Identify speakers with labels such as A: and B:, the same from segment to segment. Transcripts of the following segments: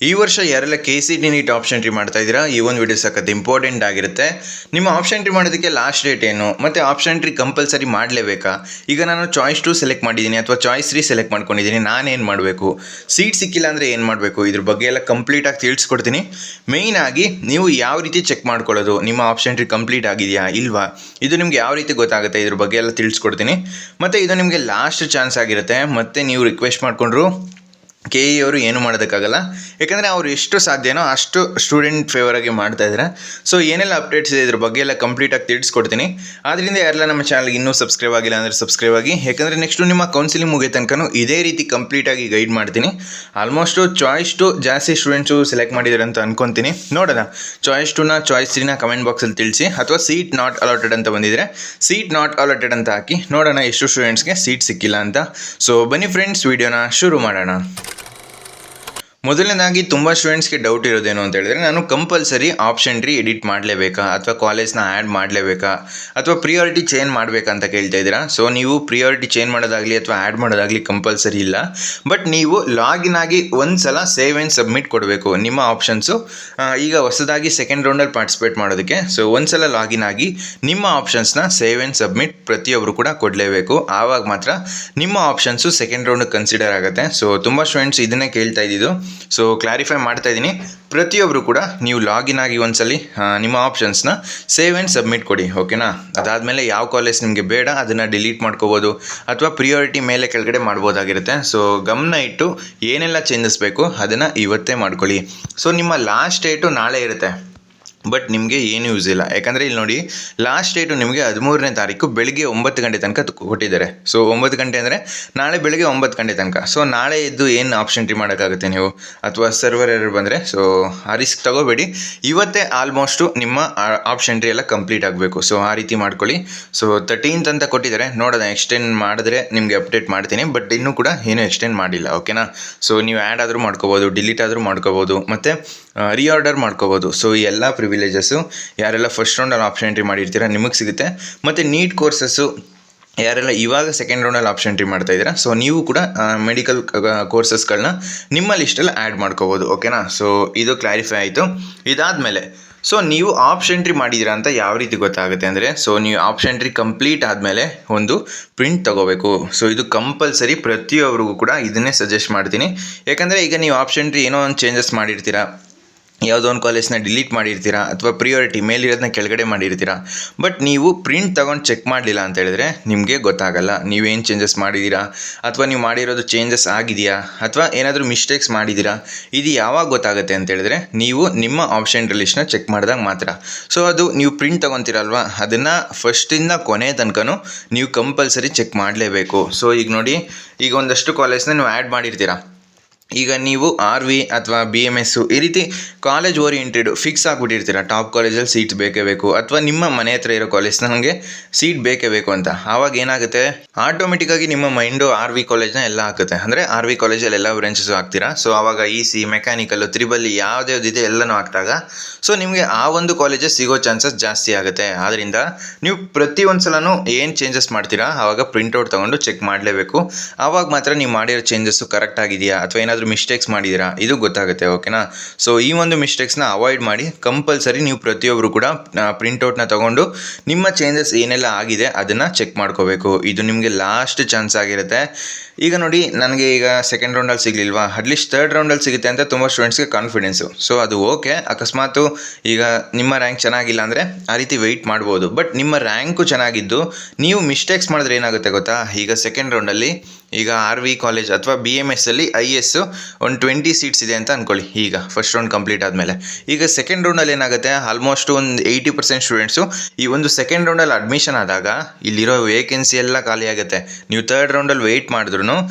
A: ಈ ವರ್ಷ ಯಾರೆಲ್ಲ KCET ನೀಟ್ ಆಪ್ಷನ್ ಎಂಟ್ರಿ ಮಾಡ್ತಾ ಇದ್ದೀರಾ, ಈ ಒಂದು ವಿಡಿಯೋ ಸಖತ್ ಇಂಪಾರ್ಟೆಂಟ್ ಆಗಿರುತ್ತೆ. ನಿಮ್ಮ ಆಪ್ಷನ್ ಎಂಟ್ರಿ ಮಾಡೋದಕ್ಕೆ ಲಾಸ್ಟ್ ಡೇಟ್ ಏನು, ಮತ್ತು ಆಪ್ಷನ್ ಎಂಟ್ರಿ ಕಂಪಲ್ಸರಿ ಮಾಡಲೇಬೇಕಾ? ಈಗ ನಾನು ಚಾಯ್ಸ್ 2 ಸೆಲೆಕ್ಟ್ ಮಾಡಿದ್ದೀನಿ ಅಥವಾ ಚಾಯ್ಸ್ 3 ಸೆಲೆಕ್ಟ್ ಮಾಡ್ಕೊಂಡಿದ್ದೀನಿ, ನಾನೇನು ಮಾಡಬೇಕು? ಸೀಟ್ ಸಿಕ್ಕಿಲ್ಲ ಅಂದರೆ ಏನು ಮಾಡಬೇಕು? ಇದ್ರ ಬಗ್ಗೆ ಎಲ್ಲ ಕಂಪ್ಲೀಟಾಗಿ ತಿಳಿಸ್ಕೊಡ್ತೀನಿ. ಮೇಯ್ನಾಗಿ ನೀವು ಯಾವ ರೀತಿ ಚೆಕ್ ಮಾಡ್ಕೊಳ್ಳೋದು, ನಿಮ್ಮ ಆಪ್ಷನ್ ಎಂಟ್ರಿ ಕಂಪ್ಲೀಟ್ ಆಗಿದೆಯಾ ಇಲ್ವಾ, ಇದು ನಿಮ್ಗೆ ಯಾವ ರೀತಿ ಗೊತ್ತಾಗುತ್ತೆ, ಇದ್ರ ಬಗ್ಗೆ ಎಲ್ಲ ತಿಳಿಸ್ಕೊಡ್ತೀನಿ. ಮತ್ತು ಇದು ನಿಮಗೆ ಲಾಸ್ಟ್ ಚಾನ್ಸ್ ಆಗಿರುತ್ತೆ. ಮತ್ತು ನೀವು ರಿಕ್ವೆಸ್ಟ್ ಮಾಡಿಕೊಂಡ್ರು KE ಅವರು ಏನು ಮಾಡೋದಕ್ಕಾಗಲ್ಲ, ಯಾಕಂದರೆ ಅವ್ರು ಎಷ್ಟು ಸಾಧ್ಯನೋ ಅಷ್ಟು ಸ್ಟೂಡೆಂಟ್ ಫೇವರಾಗಿ ಮಾಡ್ತಾ ಇದ್ದಾರೆ. ಸೊ ಏನೆಲ್ಲ ಅಪ್ಡೇಟ್ಸ್ ಇದೆ ಇದ್ರ ಬಗ್ಗೆ ಎಲ್ಲ ಕಂಪ್ಲೀಟಾಗಿ ತಿಳಿಸ್ಕೊಡ್ತೀನಿ. ಆದ್ದರಿಂದ ಯಾರೆಲ್ಲ ನಮ್ಮ ಚಾನಲ್ಗೆ ಇನ್ನೂ ಸಬ್ಸ್ಕ್ರೈಬ್ ಆಗಿಲ್ಲ ಅಂದರೆ ಸಬ್ಸ್ಕ್ರೈಬ್ ಆಗಿ, ಯಾಕಂದರೆ ನೆಕ್ಸ್ಟು ನಿಮ್ಮ ಕೌನ್ಸಿಲಿಂಗ್ ಮುಗಿಯೋ ತನಕನೂ ಇದೇ ರೀತಿ ಕಂಪ್ಲೀಟಾಗಿ ಗೈಡ್ ಮಾಡ್ತೀನಿ. ಆಲ್ಮೋಸ್ಟು ಚಾಯ್ಸ್ 2 ಜಾಸ್ತಿ ಸ್ಟೂಡೆಂಟ್ಸು ಸೆಲೆಕ್ಟ್ ಮಾಡಿದ್ದಾರೆ ಅಂತ ಅನ್ಕೊತೀನಿ. ನೋಡೋಣ, ಚಾಯ್ಸ್ 2ನ ಚಾಯ್ಸ್ 3ನ ಕಮೆಂಟ್ ಬಾಕ್ಸಲ್ಲಿ ತಿಳಿಸಿ, ಅಥವಾ ಸೀಟ್ ನಾಟ್ ಅಲಾಟೆಡ್ ಅಂತ ಬಂದಿದ್ರೆ ಸೀಟ್ ನಾಟ್ ಅಲಾಟೆಡ್ ಅಂತ ಹಾಕಿ ನೋಡೋಣ ಎಷ್ಟು ಸ್ಟೂಡೆಂಟ್ಸ್ಗೆ ಸೀಟ್ ಸಿಕ್ಕಿಲ್ಲ ಅಂತ. ಸೊ ಬನ್ನಿ ಫ್ರೆಂಡ್ಸ್, ವಿಡಿಯೋನ ಶುರು ಮಾಡೋಣ. ಮೊದಲನೇದಾಗಿ ತುಂಬ ಸ್ಟೂಡೆಂಟ್ಸ್ಗೆ ಡೌಟ್ ಇರೋದೇನು ಅಂತ ಹೇಳಿದ್ರೆ, ನಾನು ಕಂಪಲ್ಸರಿ ಆಪ್ಷನ್ ಎಂಟ್ರಿ ಎಡಿಟ್ ಮಾಡಲೇಬೇಕಾ, ಅಥವಾ ಕಾಲೇಜ್ನ ಆ್ಯಡ್ ಮಾಡಲೇಬೇಕಾ, ಅಥವಾ ಪ್ರಿಯಾರಿಟಿ ಚೇಂಜ್ ಮಾಡಬೇಕಾ ಅಂತ ಕೇಳ್ತಾ ಇದ್ದೀರಾ. ಸೊ ನೀವು ಪ್ರಿಯಾರಿಟಿ ಚೇಂಜ್ ಮಾಡೋದಾಗಲಿ ಅಥವಾ ಆ್ಯಡ್ ಮಾಡೋದಾಗಲಿ ಕಂಪಲ್ಸರಿ ಇಲ್ಲ. ಬಟ್ ನೀವು ಲಾಗಿನ್ ಆಗಿ ಒಂದು ಸಲ ಸೇವ್ ಆ್ಯಂಡ್ ಸಬ್ಮಿಟ್ ಕೊಡಬೇಕು ನಿಮ್ಮ ಆಪ್ಷನ್ಸು. ಈಗ ಹೊಸದಾಗಿ ಸೆಕೆಂಡ್ ರೌಂಡಲ್ಲಿ ಪಾರ್ಟಿಸಿಪೇಟ್ ಮಾಡೋದಕ್ಕೆ ಸೊ ಒಂದು ಸಲ ಲಾಗಿನ್ ಆಗಿ ನಿಮ್ಮ ಆಪ್ಷನ್ಸ್ನ ಸೇವ್ ಆ್ಯಂಡ್ ಸಬ್ಮಿಟ್ ಪ್ರತಿಯೊಬ್ಬರು ಕೂಡ ಕೊಡಲೇಬೇಕು. ಆವಾಗ ಮಾತ್ರ ನಿಮ್ಮ ಆಪ್ಷನ್ಸು ಸೆಕೆಂಡ್ ರೌಂಡ್ ಕನ್ಸಿಡರ್ ಆಗುತ್ತೆ. ಸೊ ತುಂಬ ಸ್ಟೂಡೆಂಟ್ಸ್ ಇದನ್ನೇ ಕೇಳ್ತಾ ಇದ್ದಿದ್ದು. ಸೊ ಕ್ಲಾರಿಫೈ ಮಾಡ್ತಾ ಇದ್ದೀನಿ, ಪ್ರತಿಯೊಬ್ಬರು ಕೂಡ ನೀವು ಲಾಗಿನ್ ಆಗಿ ಒಂದ್ಸಲಿ ನಿಮ್ಮ ಆಪ್ಷನ್ಸ್ನ ಸೇವ್ ಆ್ಯಂಡ್ ಸಬ್ಮಿಟ್ ಕೊಡಿ, ಓಕೆನಾ? ಅದಾದಮೇಲೆ ಯಾವ ಕಾಲೇಜ್ ನಿಮಗೆ ಬೇಡ ಅದನ್ನು ಡಿಲೀಟ್ ಮಾಡ್ಕೋಬೋದು, ಅಥವಾ ಪ್ರಿಯಾರಿಟಿ ಮೇಲೆ ಕೆಳಗಡೆ ಮಾಡ್ಬೋದಾಗಿರುತ್ತೆ. ಸೊ ಗಮನ ಇಟ್ಟು ಏನೆಲ್ಲ ಚೇಂಜಸ್ ಬೇಕು ಅದನ್ನು ಇವತ್ತೇ ಮಾಡ್ಕೊಳ್ಳಿ. ಸೊ ನಿಮ್ಮ ಲಾಸ್ಟ್ ಡೇಟು ನಾಳೆ ಇರುತ್ತೆ, ಬಟ್ ನಿಮಗೆ ಏನು ಯೂಸ್ ಇಲ್ಲ. ಯಾಕಂದರೆ ಇಲ್ಲಿ ನೋಡಿ, ಲಾಸ್ಟ್ ಡೇಟು ನಿಮಗೆ 13ನೇ ತಾರೀಕು ಬೆಳಗ್ಗೆ 9 ಗಂಟೆ ತನಕ ಕೊಟ್ಟಿದ್ದಾರೆ. ಸೊ 9 ಗಂಟೆ ಅಂದರೆ ನಾಳೆ ಬೆಳಗ್ಗೆ 9 ಗಂಟೆ ತನಕ. ಸೊ ನಾಳೆ ಎದ್ದು ಏನು ಆಪ್ಷನ್ ಎಂಟ್ರಿ ಮಾಡೋಕ್ಕಾಗುತ್ತೆ ನೀವು, ಅಥವಾ ಸರ್ವರ್ ಎರರ್ ಬಂದರೆ? ಸೊ ಆ ರಿಸ್ಕ್ ತಗೋಬೇಡಿ. ಇವತ್ತೇ ಆಲ್ಮೋಸ್ಟು ನಿಮ್ಮ ಆಪ್ಷನ್ ಎಂಟ್ರಿ ಎಲ್ಲ ಕಂಪ್ಲೀಟ್ ಆಗಬೇಕು. ಸೊ ಆ ರೀತಿ ಮಾಡ್ಕೊಳ್ಳಿ. ಸೊ 13th ಅಂತ ಕೊಟ್ಟಿದ್ದಾರೆ, ನೋಡೋಣ ಎಕ್ಸ್ಟೆಂಡ್ ಮಾಡಿದ್ರೆ ನಿಮಗೆ ಅಪ್ಡೇಟ್ ಮಾಡ್ತೀನಿ. ಬಟ್ ಇನ್ನೂ ಕೂಡ ಏನೂ ಎಕ್ಸ್ಟೆಂಡ್ ಮಾಡಿಲ್ಲ, ಓಕೆನಾ? ಸೊ ನೀವು ಆ್ಯಡ್ ಆದರೂ ಮಾಡ್ಕೋಬೋದು, ಡಿಲೀಟ್ ಆದರೂ ಮಾಡ್ಕೋಬೋದು, ಮತ್ತು ರೀಆರ್ಡರ್ ಮಾಡ್ಕೋಬೋದು. ಸೊ ಈ ಎಲ್ಲ ಪ್ರಿವಿಲೇಜಸ್ಸು ಯಾರೆಲ್ಲ ಫಸ್ಟ್ ರೌಂಡಲ್ಲಿ ಆಪ್ಷನ್ ಎಂಟ್ರಿ ಮಾಡಿರ್ತೀರ ನಿಮಗೆ ಸಿಗುತ್ತೆ. ಮತ್ತು ನೀಟ್ ಕೋರ್ಸಸ್ಸು ಯಾರೆಲ್ಲ ಇವಾಗ ಸೆಕೆಂಡ್ ರೌಂಡಲ್ಲಿ ಆಪ್ಷನ್ ಎಂಟ್ರಿ ಮಾಡ್ತಾಯಿದ್ದೀರಾ, ಸೊ ನೀವು ಕೂಡ ಮೆಡಿಕಲ್ ಕೋರ್ಸಸ್ಗಳನ್ನ ನಿಮ್ಮ ಲಿಸ್ಟಲ್ಲಿ ಆ್ಯಡ್ ಮಾಡ್ಕೋಬೋದು, ಓಕೆನಾ? ಸೊ ಇದು ಕ್ಲಾರಿಫೈ ಆಯಿತು. ಇದಾದಮೇಲೆ ಸೊ ನೀವು ಆಪ್ಷನ್ ಎಂಟ್ರಿ ಮಾಡಿದ್ದೀರಾ ಅಂತ ಯಾವ ರೀತಿ ಗೊತ್ತಾಗುತ್ತೆ ಅಂದರೆ, ಸೊ ನೀವು ಆಪ್ಷನ್ ಎಂಟ್ರಿ ಕಂಪ್ಲೀಟ್ ಆದಮೇಲೆ ಒಂದು ಪ್ರಿಂಟ್ ತೊಗೋಬೇಕು. ಸೊ ಇದು ಕಂಪಲ್ಸರಿ, ಪ್ರತಿಯೊಬ್ಬರಿಗೂ ಕೂಡ ಇದನ್ನೇ ಸಜೆಸ್ಟ್ ಮಾಡ್ತೀನಿ. ಯಾಕಂದರೆ ಈಗ ನೀವು ಆಪ್ಷನ್ ಎಂಟ್ರಿ ಏನೋ ಒಂದು ಚೇಂಜಸ್ ಮಾಡಿರ್ತೀರಾ, ಯಾವುದೋ ಒಂದು ಕಾಲೇಜ್ನ ಡಿಲೀಟ್ ಮಾಡಿರ್ತೀರಾ, ಅಥವಾ ಪ್ರಿಯಾರಿಟಿ ಮೇಲಿರೋದನ್ನ ಕೆಳಗಡೆ ಮಾಡಿರ್ತೀರಾ, ಬಟ್ ನೀವು ಪ್ರಿಂಟ್ ತೊಗೊಂಡು ಚೆಕ್ ಮಾಡಲಿಲ್ಲ ಅಂತ ಹೇಳಿದ್ರೆ ನಿಮಗೆ ಗೊತ್ತಾಗಲ್ಲ ನೀವೇನು ಚೇಂಜಸ್ ಮಾಡಿದ್ದೀರಾ, ಅಥವಾ ನೀವು ಮಾಡಿರೋದು ಚೇಂಜಸ್ ಆಗಿದೆಯಾ, ಅಥವಾ ಏನಾದರೂ ಮಿಸ್ಟೇಕ್ಸ್ ಮಾಡಿದ್ದೀರಾ. ಇದು ಯಾವಾಗ ಗೊತ್ತಾಗುತ್ತೆ ಅಂತ ಹೇಳಿದ್ರೆ, ನೀವು ನಿಮ್ಮ ಆಪ್ಷನ್ ಎಂಟ್ರಿ ಲಿಸ್ಟ್ನ ಚೆಕ್ ಮಾಡಿದಾಗ ಮಾತ್ರ. ಸೊ ಅದು ನೀವು ಪ್ರಿಂಟ್ ತೊಗೊತೀರಲ್ವ, ಅದನ್ನು ಫಸ್ಟಿಂದ ಕೊನೆ ತನಕನೂ ನೀವು ಕಂಪಲ್ಸರಿ ಚೆಕ್ ಮಾಡಲೇಬೇಕು. ಸೊ ಈಗ ನೋಡಿ, ಈಗ ಒಂದಷ್ಟು ಕಾಲೇಜ್ನ ನೀವು ಆ್ಯಡ್ ಮಾಡಿರ್ತೀರಾ. ಈಗ ನೀವು RV ಅಥವಾ BMS ಈ ರೀತಿ ಕಾಲೇಜ್ ಓರಿಯೆಂಟೆಡ್ ಫಿಕ್ಸ್ ಆಗಿಬಿಟ್ಟಿರ್ತೀರ, ಟಾಪ್ ಕಾಲೇಜಲ್ಲಿ ಸೀಟ್ಸ್ ಬೇಕೇ ಬೇಕು, ಅಥವಾ ನಿಮ್ಮ ಮನೆ ಹತ್ರ ಇರೋ ಕಾಲೇಜ್ನ ನನಗೆ ಸೀಟ್ ಬೇಕೇ ಬೇಕು ಅಂತ. ಆವಾಗ ಏನಾಗುತ್ತೆ, ಆಟೋಮೆಟಿಕ್ಕಾಗಿ ನಿಮ್ಮ ಮೈಂಡು RV ಕಾಲೇಜ್ನ ಎಲ್ಲ ಹಾಕುತ್ತೆ. ಅಂದರೆ RV ಕಾಲೇಜಲ್ಲಿ ಎಲ್ಲ ಬ್ರಾಂಚಸ್ಸು ಹಾಕ್ತೀರಾ. ಸೊ ಆವಾಗ EC, ಮೆಕ್ಯಾನಿಕಲ್ಲು, ತ್ರಿಬಲ್ ಯಾವುದ್ಯಾವುದಿದೆ ಎಲ್ಲನೂ ಹಾಕಿದಾಗ ಸೊ ನಿಮಗೆ ಆ ಒಂದು ಕಾಲೇಜಸ್ ಸಿಗೋ ಚಾನ್ಸಸ್ ಜಾಸ್ತಿ ಆಗುತ್ತೆ. ಆದ್ದರಿಂದ ನೀವು ಪ್ರತಿಯೊಂದು ಸಲನೂ ಏನು ಚೇಂಜಸ್ ಮಾಡ್ತೀರಾ ಆವಾಗ ಪ್ರಿಂಟೌಟ್ ತೊಗೊಂಡು ಚೆಕ್ ಮಾಡಲೇಬೇಕು. ಆವಾಗ ಮಾತ್ರ ನೀವು ಮಾಡಿರೋ ಚೇಂಜಸ್ಸು ಕರೆಕ್ಟ್ ಆಗಿದೆಯಾ, ಅಥವಾ ಏನಾದರೂ ಮಿಸ್ಟೇಕ್ಸ್ ಮಾಡಿದ್ದೀರಾ ಇದು ಗೊತ್ತಾಗುತ್ತೆ, ಓಕೆನಾ? ಸೊ ಈ ಒಂದು ಮಿಸ್ಟೇಕ್ಸ್ನ ಅವಾಯ್ಡ್ ಮಾಡಿ ಕಂಪಲ್ಸರಿ ನೀವು ಪ್ರತಿಯೊಬ್ಬರು ಕೂಡ ಪ್ರಿಂಟೌಟ್ನ ತೊಗೊಂಡು ನಿಮ್ಮ ಚೇಂಜಸ್ ಏನೆಲ್ಲ ಆಗಿದೆ ಅದನ್ನು ಚೆಕ್ ಮಾಡ್ಕೋಬೇಕು. ಇದು ನಿಮಗೆ ಲಾಸ್ಟ್ ಚಾನ್ಸ್ ಆಗಿರುತ್ತೆ. ಈಗ ನೋಡಿ, ನನಗೆ ಈಗ ಸೆಕೆಂಡ್ ರೌಂಡಲ್ಲಿ ಸಿಗಲಿಲ್ವಾ, ಅಟ್ಲೀಸ್ಟ್ ಥರ್ಡ್ ರೌಂಡಲ್ಲಿ ಸಿಗುತ್ತೆ ಅಂತ ತುಂಬ ಸ್ಟೂಡೆಂಟ್ಸ್ಗೆ ಕಾನ್ಫಿಡೆನ್ಸು. ಸೊ ಅದು ಓಕೆ, ಅಕಸ್ಮಾತು ಈಗ ನಿಮ್ಮ ರ್ಯಾಂಕ್ ಚೆನ್ನಾಗಿಲ್ಲ ಅಂದರೆ ಆ ರೀತಿ ವೆಯ್ಟ್ ಮಾಡ್ಬೋದು. ಬಟ್ ನಿಮ್ಮ ರ್ಯಾಂಕು ಚೆನ್ನಾಗಿದ್ದು ನೀವು ಮಿಸ್ಟೇಕ್ಸ್ ಮಾಡಿದ್ರೆ ಏನಾಗುತ್ತೆ ಗೊತ್ತಾ, ಈಗ ಸೆಕೆಂಡ್ ರೌಂಡಲ್ಲಿ ಈಗ RV ಕಾಲೇಜ್ ಅಥವಾ BMS ಅಲ್ಲಿ IS ಒಂದು 20 ಸೀಟ್ಸ್ ಇದೆ ಅಂತ ಅಂದ್ಕೊಳ್ಳಿ. ಈಗ ಫಸ್ಟ್ ರೌಂಡ್ ಕಂಪ್ಲೀಟ್ ಆದಮೇಲೆ ಈಗ ಸೆಕೆಂಡ್ ರೌಂಡಲ್ಲಿ ಏನಾಗುತ್ತೆ, ಆಲ್ಮೋಸ್ಟ್ ಒಂದು 80% ಸ್ಟೂಡೆಂಟ್ಸು ಈ ಒಂದು ಸೆಕೆಂಡ್ ರೌಂಡಲ್ಲಿ ಅಡ್ಮಿಷನ್ ಆದಾಗ ಇಲ್ಲಿರೋ ವೇಕೆನ್ಸಿ ಎಲ್ಲ ಖಾಲಿ ಆಗುತ್ತೆ. ನೀವು ಥರ್ಡ್ ರೌಂಡಲ್ಲಿ ವೆಯ್ಟ್ ಮಾಡಿದ್ರು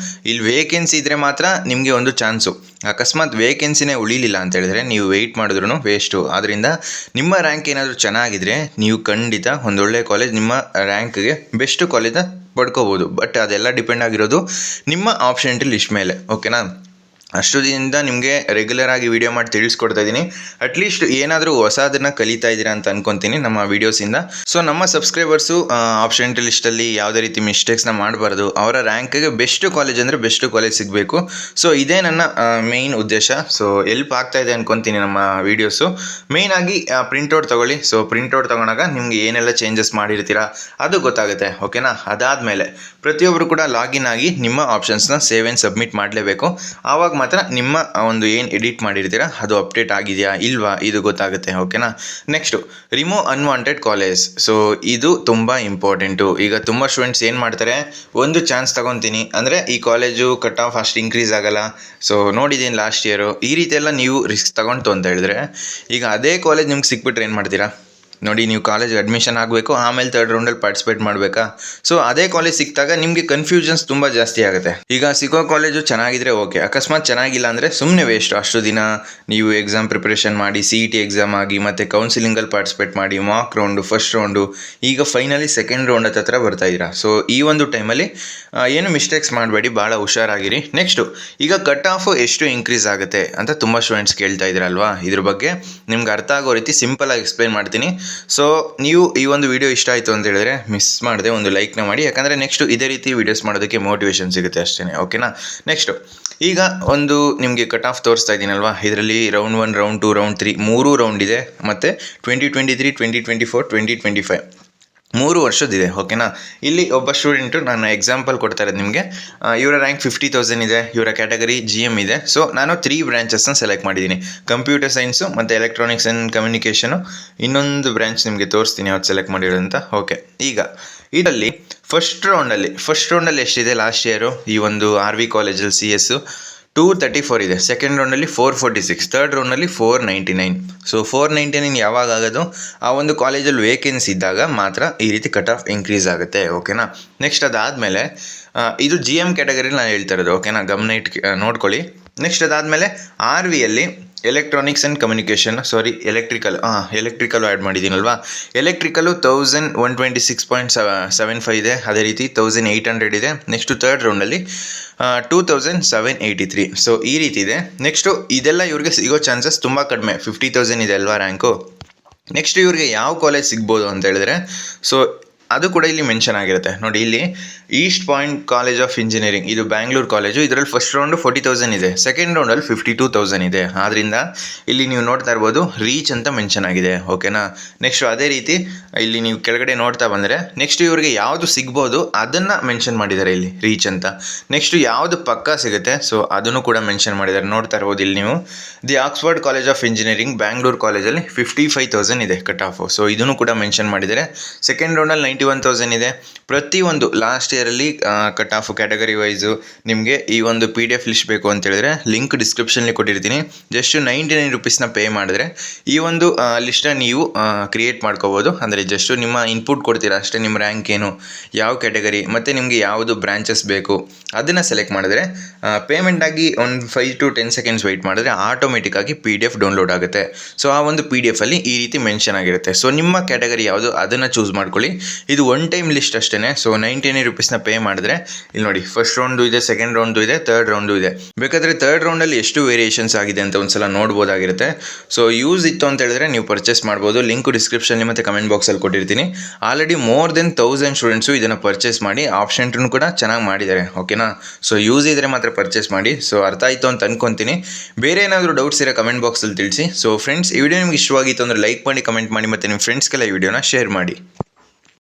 A: ಇಲ್ಲಿ ವೇಕೆನ್ಸಿ ಇದ್ದರೆ ಮಾತ್ರ ನಿಮಗೆ ಒಂದು ಚಾನ್ಸು. ಅಕಸ್ಮಾತ್ ವೇಕೆನ್ಸಿನೇ ಉಳಿಲಿಲ್ಲ ಅಂತ ಹೇಳಿದ್ರೆ ನೀವು ವೆಯ್ಟ್ ಮಾಡಿದ್ರು ವೇಸ್ಟು. ಆದ್ದರಿಂದ ನಿಮ್ಮ ರ್ಯಾಂಕ್ ಏನಾದರೂ ಚೆನ್ನಾಗಿದ್ದರೆ ನೀವು ಖಂಡಿತ ಒಂದೊಳ್ಳೆ ಕಾಲೇಜ್, ನಿಮ್ಮ ರ್ಯಾಂಕ್ಗೆ ಬೆಸ್ಟ್ ಕಾಲೇಜನ್ನ ಪಡ್ಕೋಬೋದು. ಬಟ್ ಅದೆಲ್ಲ ಡಿಪೆಂಡ್ ಆಗಿರೋದು ನಿಮ್ಮ ಆಪ್ಷನ್ ಎಂಟ್ರಿ ಲಿಸ್ಟ್ ಮೇಲೆ, ಓಕೆನಾ? ಅಷ್ಟು ದಿನದಿಂದ ನಿಮಗೆ ರೆಗ್ಯುಲರ್ ಆಗಿ ವಿಡಿಯೋ ಮಾಡಿ ತಿಳಿಸ್ಕೊಡ್ತಾ ಇದ್ದೀನಿ. ಅಟ್ಲೀಸ್ಟ್ ಏನಾದರೂ ಹೊಸದನ್ನು ಕಲಿತಾ ಇದ್ದೀರಾ ಅಂತ ಅನ್ಕೊತೀನಿ ನಮ್ಮ ವೀಡಿಯೋಸಿಂದ. ಸೊ ನಮ್ಮ ಸಬ್ಸ್ಕ್ರೈಬರ್ಸು ಆಪ್ಷನ್ ಲಿಸ್ಟಲ್ಲಿ ಯಾವುದೇ ರೀತಿ ಮಿಸ್ಟೇಕ್ಸ್ನ ಮಾಡಬಾರ್ದು, ಅವರ ರ್ಯಾಂಕಿಗೆ ಬೆಸ್ಟ್ ಕಾಲೇಜ್ ಅಂದರೆ ಬೆಸ್ಟ್ ಕಾಲೇಜ್ ಸಿಗಬೇಕು. ಸೊ ಇದೇ ನನ್ನ ಮೇಯ್ನ್ ಉದ್ದೇಶ. ಸೊ ಎಲ್ಪ್ ಆಗ್ತಾ ಇದೆ ಅನ್ಕೊತೀನಿ ನಮ್ಮ ವೀಡಿಯೋಸು. ಮೇಯ್ನಾಗಿ ಪ್ರಿಂಟೌಟ್ ತೊಗೊಳ್ಳಿ. ಸೊ ಪ್ರಿಂಟೌಟ್ ತೊಗೊಂಡಾಗ ನಿಮಗೆ ಏನೆಲ್ಲ ಚೇಂಜಸ್ ಮಾಡಿರ್ತೀರಾ ಅದು ಗೊತ್ತಾಗುತ್ತೆ, ಓಕೆನಾ. ಅದಾದಮೇಲೆ ಪ್ರತಿಯೊಬ್ಬರು ಕೂಡ ಲಾಗಿನ್ ಆಗಿ ನಿಮ್ಮ ಆಪ್ಷನ್ಸ್ನ ಸೇವ್ ಆ್ಯಂಡ್ ಸಬ್ಮಿಟ್ ಮಾಡಲೇಬೇಕು. ಆವಾಗ ಮಾತ್ರ ನಿಮ್ಮ ಒಂದು ಏನು ಎಡಿಟ್ ಮಾಡಿರ್ತೀರಾ ಅದು ಅಪ್ಡೇಟ್ ಆಗಿದೆಯಾ ಇಲ್ವಾ ಇದು ಗೊತ್ತಾಗುತ್ತೆ, ಓಕೆನಾ. Next remove unwanted college. So ಇದು ತುಂಬ ಇಂಪಾರ್ಟೆಂಟು. ಈಗ ತುಂಬ ಸ್ಟೂಡೆಂಟ್ಸ್ ಏನು ಮಾಡ್ತಾರೆ, ಒಂದು ಚಾನ್ಸ್ ತಗೊತೀನಿ ಅಂದರೆ ಈ ಕಾಲೇಜು ಕಟ್ ಆಫ್ ಅಷ್ಟು ಇನ್ಕ್ರೀಸ್ ಆಗಲ್ಲ, ಸೊ ನೋಡಿದ್ದೀನಿ ಲಾಸ್ಟ್ ಇಯರು, ಈ ರೀತಿ ಎಲ್ಲ ನೀವು ರಿಸ್ಕ್ ತಗೊಂತು ಅಂತ ಹೇಳಿದ್ರೆ ಈಗ ಅದೇ ಕಾಲೇಜ್ ನಿಮ್ಗೆ ಸಿಕ್ಬಿಟ್ರೆ ಏನು ಮಾಡ್ತೀರಾ ನೋಡಿ. ನೀವು ಕಾಲೇಜ್ಗೆ ಅಡ್ಮಿಷನ್ ಆಗಬೇಕು, ಆಮೇಲೆ ಥರ್ಡ್ ರೌಂಡಲ್ಲಿ ಪಾರ್ಟಿಸಿಪೇಟ್ ಮಾಡಬೇಕಾ. ಸೊ ಅದೇ ಕಾಲೇಜ್ ಸಿಕ್ಕಿದಾಗ ನಿಮಗೆ ಕನ್ಫ್ಯೂಷನ್ಸ್ ತುಂಬ ಜಾಸ್ತಿ ಆಗುತ್ತೆ. ಈಗ ಸಿಗೋ ಕಾಲೇಜು ಚೆನ್ನಾಗಿದ್ರೆ ಓಕೆ, ಅಕಸ್ಮಾತ್ ಚೆನ್ನಾಗಿಲ್ಲ ಅಂದರೆ ಸುಮ್ಮನೆ ವೇಸ್ಟ್. ಅಷ್ಟು ದಿನ ನೀವು ಎಕ್ಸಾಮ್ ಪ್ರಿಪ್ರೇಷನ್ ಮಾಡಿ, CET ಎಕ್ಸಾಮ್ ಆಗಿ, ಮತ್ತು ಕೌನ್ಸಿಲಿಂಗಲ್ಲಿ ಪಾರ್ಟಿಸಿಪೇಟ್ ಮಾಡಿ, ಮಾಕ್ ರೌಂಡು, ಫಸ್ಟ್ ರೌಂಡು, ಈಗ ಫೈನಲಿ ಸೆಕೆಂಡ್ ರೌಂಡ್ ಹತ್ರ ಬರ್ತಾ ಇದ್ದೀರಾ. ಸೊ ಈ ಒಂದು ಟೈಮಲ್ಲಿ ಏನು ಮಿಸ್ಟೇಕ್ಸ್ ಮಾಡಬೇಡಿ, ಭಾಳ ಹುಷಾರಾಗಿರಿ. ನೆಕ್ಸ್ಟು ಈಗ ಕಟ್ ಆಫು ಎಷ್ಟು ಇನ್ಕ್ರೀಸ್ ಆಗುತ್ತೆ ಅಂತ ತುಂಬ ಸ್ಟೂಡೆಂಟ್ಸ್ ಕೇಳ್ತಾ ಇದ್ದೀರಲ್ವಾ. ಇದ್ರ ಬಗ್ಗೆ ನಿಮ್ಗೆ ಅರ್ಥ ಆಗೋ ರೀತಿ ಸಿಂಪಲಾಗಿ ಎಕ್ಸ್ಪ್ಲೈನ್ ಮಾಡ್ತೀನಿ. ಸೊ ನೀವು ಈ ಒಂದು ವಿಡಿಯೋ ಇಷ್ಟ ಆಯಿತು ಅಂತ ಹೇಳಿದ್ರೆ ಮಿಸ್ ಮಾಡದೆ ಒಂದು ಲೈಕ್ನ ಮಾಡಿ, ಯಾಕಂದರೆ ನೆಕ್ಸ್ಟು ಇದೇ ರೀತಿ ವೀಡಿಯೋಸ್ ಮಾಡೋದಕ್ಕೆ ಮೋಟಿವೇಶನ್ ಸಿಗುತ್ತೆ ಅಷ್ಟೇ, ಓಕೆನಾ. ನೆಕ್ಸ್ಟು ಈಗ ಒಂದು ನಿಮಗೆ ಕಟ್ ಆಫ್ ತೋರಿಸ್ತಾ ಇದ್ದೀನಲ್ವಾ, ಇದರಲ್ಲಿ ರೌಂಡ್ 1, ರೌಂಡ್ 2, ರೌಂಡ್ 3 ಮೂರು ರೌಂಡ್ ಇದೆ, ಮತ್ತು 2023, 2024, 2025 3 ವರ್ಷದಿದೆ, ಓಕೆನಾ. ಇಲ್ಲಿ ಒಬ್ಬ ಸ್ಟೂಡೆಂಟು ನಾನು ಎಕ್ಸಾಂಪಲ್ ಕೊಡ್ತಾ ಇರೋದು ನಿಮಗೆ. ಇವರ ರ್ಯಾಂಕ್ 50,000 ಇದೆ, ಇವರ ಕ್ಯಾಟಗರಿ GM ಇದೆ. ಸೊ ನಾನು 3 ಬ್ರ್ಯಾಂಚಸ್ನ ಸೆಲೆಕ್ಟ್ ಮಾಡಿದ್ದೀನಿ, ಕಂಪ್ಯೂಟರ್ ಸೈನ್ಸು ಮತ್ತು ಎಲೆಕ್ಟ್ರಾನಿಕ್ಸ್ ಆ್ಯಂಡ್ ಕಮ್ಯುನಿಕೇಷನು. ಇನ್ನೊಂದು ಬ್ರ್ಯಾಂಚ್ ನಿಮಗೆ ತೋರಿಸ್ತೀನಿ ಯಾವ್ದು ಸೆಲೆಕ್ಟ್ ಮಾಡಿರೋದಂತ, ಓಕೆ. ಈಗ ಇದರಲ್ಲಿ ಫಸ್ಟ್ ರೌಂಡಲ್ಲಿ ಎಷ್ಟಿದೆ ಲಾಸ್ಟ್ ಇಯರು ಈ ಒಂದು RV ಕಾಲೇಜಲ್ಲಿ CS 234 ಇದೆ, ಸೆಕೆಂಡ್ ರೌಂಡಲ್ಲಿ 446, ಥರ್ಡ್ ರೌಂಡಲ್ಲಿ 499. ಸೊ 499 ಯಾವಾಗ ಆಗೋದು, ಆ ಒಂದು ಕಾಲೇಜಲ್ಲಿ ವೇಕೆನ್ಸಿ ಇದ್ದಾಗ ಮಾತ್ರ ಈ ರೀತಿ ಕಟ್ ಆಫ್ ಇನ್ಕ್ರೀಸ್ ಆಗುತ್ತೆ, ಓಕೆನಾ. ನೆಕ್ಸ್ಟ್ ಅದಾದಮೇಲೆ ಇದು GM ಕ್ಯಾಟಗರಿಲಿ ನಾನು ಹೇಳ್ತಾ ಇರೋದು, ಓಕೆನಾ, ಗಮನ ಇಟ್ಟು ನೋಡ್ಕೊಳ್ಳಿ. ನೆಕ್ಸ್ಟ್ ಅದಾದಮೇಲೆ RVಯಲ್ಲಿ electronics and communication, electrical add ಮಾಡಿದ್ದೀನಲ್ವಾ. ಎಲೆಕ್ಟ್ರಿಕಲು 1126.75 ಇದೆ, ಅದೇ ರೀತಿ 1800 ಇದೆ. Next third ರೌಂಡಲ್ಲಿ 2783. ಸೊ ಈ ರೀತಿ ಇದೆ. ನೆಕ್ಸ್ಟು ಇದೆಲ್ಲ ಇವ್ರಿಗೆ ಸಿಗೋ ಚಾನ್ಸಸ್ ತುಂಬ ಕಡಿಮೆ, 50,000 ಇದೆ ಅಲ್ವಾ ರ್ಯಾಂಕು. ನೆಕ್ಸ್ಟ್ ಇವ್ರಿಗೆ ಯಾವ ಕಾಲೇಜ್ ಸಿಗ್ಬೋದು ಅಂತ ಹೇಳಿದ್ರೆ, ಸೊ ಅದು ಕೂಡ ಇಲ್ಲಿ ಮೆನ್ಷನ್ ಆಗಿರುತ್ತೆ ನೋಡಿ. ಇಲ್ಲಿ East point college of engineering, ಇದು ಬ್ಯಾಂಗ್ಳೂರು ಕಾಲೇಜು. ಇದರಲ್ಲಿ ಫಸ್ಟ್ ರೌಂಡು 40,000 ಇದೆ, ಸೆಕೆಂಡ್ ರೌಂಡಲ್ಲಿ 52,000 ಇದೆ. ಆದ್ದರಿಂದ ಇಲ್ಲಿ ನೀವು ನೋಡ್ತಾ ಇರ್ಬೋದು ರೀಚ್ ಅಂತ ಮೆನ್ಷನ್ ಆಗಿದೆ, ಓಕೆನಾ. ನೆಕ್ಸ್ಟು ಅದೇ ರೀತಿ ಇಲ್ಲಿ ನೀವು ಕೆಳಗಡೆ ನೋಡ್ತಾ ಬಂದರೆ ನೆಕ್ಸ್ಟ್ ಇವ್ರಿಗೆ ಯಾವುದು ಸಿಗ್ಬೋದು ಅದನ್ನು ಮೆನ್ಷನ್ ಮಾಡಿದ್ದಾರೆ ಇಲ್ಲಿ ರೀಚ್ ಅಂತ. ನೆಕ್ಸ್ಟು ಯಾವುದು ಪಕ್ಕಾ ಸಿಗುತ್ತೆ, ಸೊ ಅದನ್ನು ಕೂಡ ಮೆನ್ಷನ್ ಮಾಡಿದ್ದಾರೆ, ನೋಡ್ತಾ ಇರ್ಬೋದು ಇಲ್ಲಿ ನೀವು. The Oxford college of engineering Bangalore ಕಾಲೇಜಲ್ಲಿ 55,000 ಇದೆ ಕಟ್ ಆಫು. ಸೊ ಇದನ್ನು ಕೂಡ ಮೆನ್ಷನ್ ಮಾಡಿದ್ದಾರೆ. ಸೆಕೆಂಡ್ ರೌಂಡಲ್ಲಿ 91,000 ಇದೆ. ಪ್ರತಿಯೊಂದು ಲಾಸ್ಟ್ ಇಯರಲ್ಲಿ ಕಟ್ ಆಫು ಕ್ಯಾಟಗರಿ ವೈಸು ನಿಮಗೆ ಈ ಒಂದು PDF ಲಿಸ್ಟ್ ಬೇಕು ಅಂತ ಹೇಳಿದ್ರೆ ಲಿಂಕ್ ಡಿಸ್ಕ್ರಿಪ್ಷನ್ಲಿ ಕೊಟ್ಟಿರ್ತೀನಿ. ಜಸ್ಟ್ 99 ರೂಪೀಸ್ನ ಪೇ ಮಾಡಿದ್ರೆ ಈ ಒಂದು ಲಿಸ್ಟನ್ನ ನೀವು ಕ್ರಿಯೇಟ್ ಮಾಡ್ಕೋಬೋದು. ಅಂದರೆ ಜಸ್ಟು ನಿಮ್ಮ ಇನ್ಪುಟ್ ಕೊಡ್ತೀರಾ ಅಷ್ಟೇ, ನಿಮ್ಮ ರ್ಯಾಂಕ್ ಏನು, ಯಾವ ಕ್ಯಾಟಗರಿ, ಮತ್ತು ನಿಮಗೆ ಯಾವುದು ಬ್ರಾಂಚಸ್ ಬೇಕು ಅದನ್ನು ಸೆಲೆಕ್ಟ್ ಮಾಡಿದ್ರೆ ಪೇಮೆಂಟಾಗಿ ಒಂದು 5 to 10 ಸೆಕೆಂಡ್ಸ್ ವೆಯ್ಟ್ ಮಾಡಿದ್ರೆ ಆಟೋಮೆಟಿಕ್ಕಾಗಿ PDF ಡೌನ್ಲೋಡ್ ಆಗುತ್ತೆ. ಸೊ ಆ ಒಂದು PDF ಈ ರೀತಿ ಮೆನ್ಷನ್ ಆಗಿರುತ್ತೆ. ಸೊ ನಿಮ್ಮ ಕ್ಯಾಟಗರಿ ಯಾವುದು ಅದನ್ನು ಚೂಸ್ ಮಾಡ್ಕೊಳ್ಳಿ. ಇದು ಒನ್ ಟೈಮ್ ಲಿಸ್ಟ್ ಅಷ್ಟೇ. ಸೊ 99 ರೂಪೀಸ್ನ ಪೇ ಮಾಡಿದ್ರೆ ಇಲ್ಲಿ ನೋಡಿ ಫಸ್ಟ್ ರೌಂಡು ಇದೆ, ಸೆಕೆಂಡ್ ರೌಂಡು ಇದೆ, ಥರ್ಡ್ ರೌಂಡು ಇದೆ. ಬೇಕಾದರೆ ಥರ್ಡ್ ರೌಂಡಲ್ಲಿ ಎಷ್ಟು ವೇರಿಯೇಷನ್ಸ್ ಆಗಿದೆ ಅಂತ ಒಂದ್ಸಲ ನೋಡ್ಬೋದಾಗಿರುತ್ತೆ. ಸೊ ಯೂಸ್ ಇತ್ತು ಅಂತ ಹೇಳಿದ್ರೆ ನೀವು ಪರ್ಚೇಸ್ ಮಾಡ್ಬೋದು. ಲಿಂಕು ಡಿಸ್ಕ್ರಿಪ್ಷನ್ಲಿ ಮತ್ತು ಕಮೆಂಟ್ ಬಾಕ್ಸಲ್ಲಿ ಕೊಟ್ಟಿರ್ತೀನಿ. ಆಲ್ರೆಡಿ ಮೋರ್ ದೆನ್ 1000 ಸ್ಟೂಡೆಂಟ್ಸು ಇದನ್ನು ಪರ್ಚೇಸ್ ಮಾಡಿ ಆಪ್ಷನ್ ಕೂಡ ಚೆನ್ನಾಗಿ ಮಾಡಿದ್ದಾರೆ, ಓಕೆನಾ. ಸೊ ಯೂಸ್ ಇದ್ದರೆ ಮಾತ್ರ ಪರ್ಚೇಸ್ ಮಾಡಿ. ಸೊ ಅರ್ಥ ಆಯಿತು ಅಂತ ಅನ್ಕೊತೀನಿ. ಬೇರೆ ಏನಾದರೂ ಡೌಟ್ಸ್ ಇರೋ ಕಮೆಂಟ್ ಬಾಕ್ಸಲ್ಲಿ ತಿಳಿಸಿ. ಸೊ ಫ್ರೆಂಡ್ಸ್, ಈ ವಿಡಿಯೋ ನಿಮ್ಗೆ ಇಷ್ಟವಾಗಿತ್ತು ಅಂದರೆ ಲೈಕ್ ಮಾಡಿ, ಕಮೆಂಟ್ ಮಾಡಿ, ಮತ್ತು ನಿಮ್ಮ ಫ್ರೆಂಡ್ಸ್ಗೆಲ್ಲ ಈ ವಿಡಿಯೋನ ಶೇರ್ ಮಾಡಿ.